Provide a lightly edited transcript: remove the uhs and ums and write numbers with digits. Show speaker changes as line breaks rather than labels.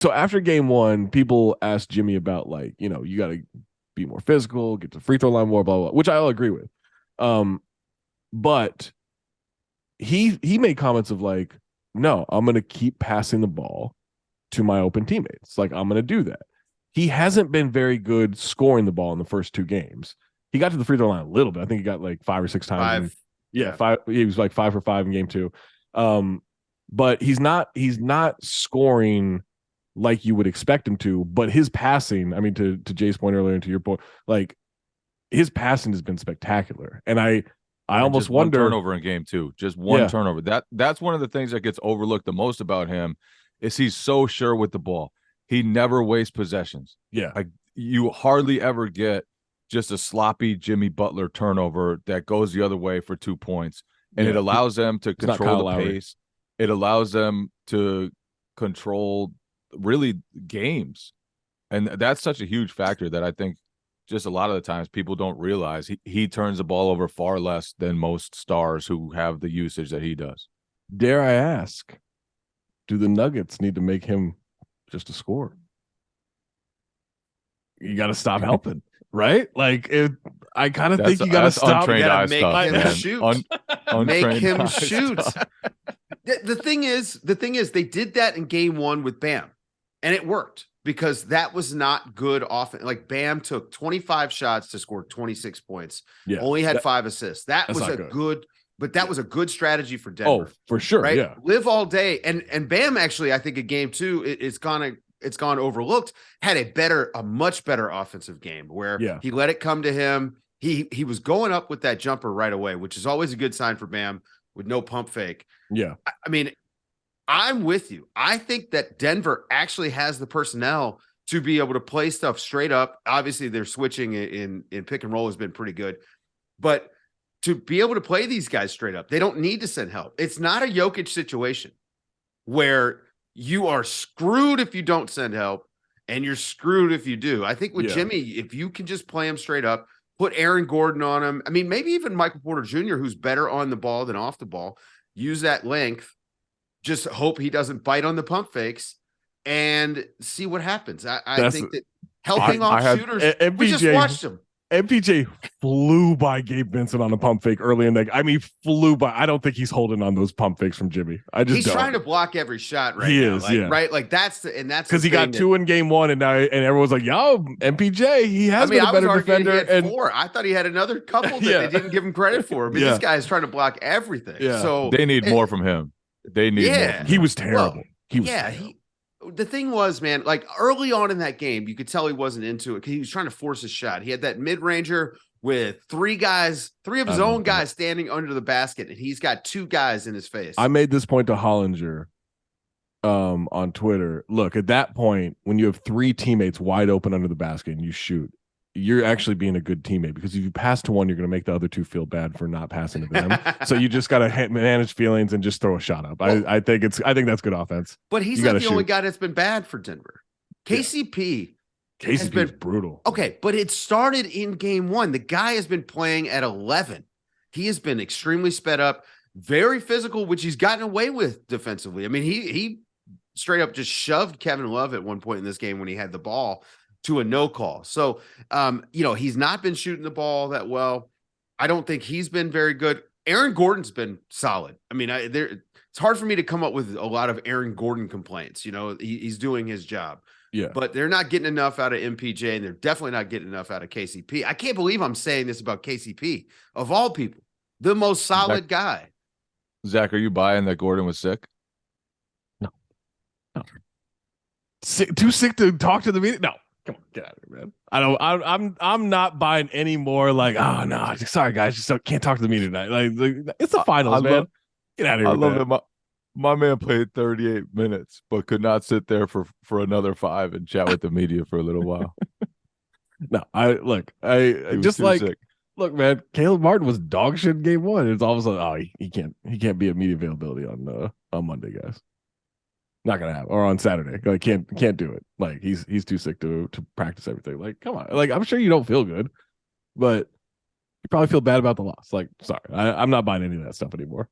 So after game one, people asked Jimmy about like, you got to be more physical, get to the free throw line more, blah, blah, blah, which I all agree with. But he made comments of like, no, I'm going to keep passing the ball to my open teammates. Like, I'm going to do that. He hasn't been very good scoring the ball in the first two games. He got to the free throw line a little bit. I think he got like 5 or 6 times.
Yeah,
5. He was like 5 for 5 in game 2. But he's not scoring like you would expect him to. But his passing, I mean, to Jay's point earlier and to your point, like his passing has been spectacular. And I almost
just
wonder
one turnover in game 2, just one turnover. That's one of the things that gets overlooked the most about him is he's so sure with the ball. He never wastes possessions.
Yeah.
Like you hardly ever get just a sloppy Jimmy Butler turnover that goes the other way for 2 points. And it allows them to control the pace. It allows them to control really games. And that's such a huge factor that I think just a lot of the times people don't realize he turns the ball over far less than most stars who have the usage that he does.
Dare I ask, do the Nuggets need to make him just a scorer? You got to stop helping, right? Like, I kind of think you got to stop.
You got to make him shoot.
Make
him shoot. The thing is, they did that in game 1 with Bam, and it worked because that was not good offense. Like Bam took 25 shots to score 26 points. Yeah, only had 5 assists. That was a good. But that was a good strategy for Denver.
Oh, for sure.
Right?
Yeah.
Live all day. And Bam actually, I think in game 2, it's gone overlooked, had a much better offensive game where he let it come to him. He was going up with that jumper right away, which is always a good sign for Bam with no pump fake.
Yeah.
I mean, I'm with you. I think that Denver actually has the personnel to be able to play stuff straight up. Obviously, their switching in pick and roll has been pretty good. But to be able to play these guys straight up, they don't need to send help. It's not a Jokic situation where you are screwed if you don't send help and you're screwed if you do. I think with Jimmy, if you can just play him straight up, put Aaron Gordon on him. I mean, maybe even Michael Porter Jr., who's better on the ball than off the ball, use that length. Just hope he doesn't bite on the pump fakes and see what happens. I think that helping off shooters, we just watched him.
MPJ flew by Gabe Vincent on a pump fake early in the. I mean, flew by. I don't think he's holding on those pump fakes from Jimmy. He's
trying to block every shot right
he
now.
Is, yeah.
Right. Like that's
because he got 2 in game 1 and everyone's like, yo, MPJ, he has been a better defender.
And 4. I thought he had another couple that they didn't give him credit for. But this guy is trying to block everything. Yeah. So
they need more from him. They need more from him.
He was terrible.
Well,
he was terrible.
The thing was, man, like early on in that game, you could tell he wasn't into it because he was trying to force his shot. He had that mid-ranger with 3 of his own guys standing under the basket, and he's got 2 guys in his face.
I made this point to Hollinger on Twitter. Look, at that point, when you have 3 teammates wide open under the basket and you shoot, you're actually being a good teammate because if you pass to one, you're going to make the other 2 feel bad for not passing to them. So you just got to manage feelings and just throw a shot up. Well, I think that's good offense.
But he's not the only guy that's been bad for Denver. KCP
has been brutal.
Okay, but it started in game 1. The guy has been playing at 11. He has been extremely sped up, very physical, which he's gotten away with defensively. I mean, he straight up just shoved Kevin Love at one point in this game when he had the ball to a no call. So, he's not been shooting the ball that well. I don't think he's been very good. Aaron Gordon's been solid. I mean, it's hard for me to come up with a lot of Aaron Gordon complaints. He's doing his job.
Yeah.
But they're not getting enough out of MPJ, and they're definitely not getting enough out of KCP. I can't believe I'm saying this about KCP. Of all people, the most solid guy.
Zach, are you buying that Gordon was sick?
No. Too sick to talk to the media? No. Come on, get out of here, man. I'm not buying any more like, oh no, sorry guys, just can't talk to the media tonight. Like it's the finals, man. Get out of here.
I love it. My man played 38 minutes, but could not sit there for another 5 and chat with the media for a little while.
No, look, man, Caleb Martin was dog shit in game 1. It's all of a sudden, he can't be at media availability on Monday, guys. Not gonna happen, or on Saturday. Like can't do it. Like he's too sick to practice everything. Like come on. Like I'm sure you don't feel good, but you probably feel bad about the loss. Like sorry, I'm not buying any of that stuff anymore.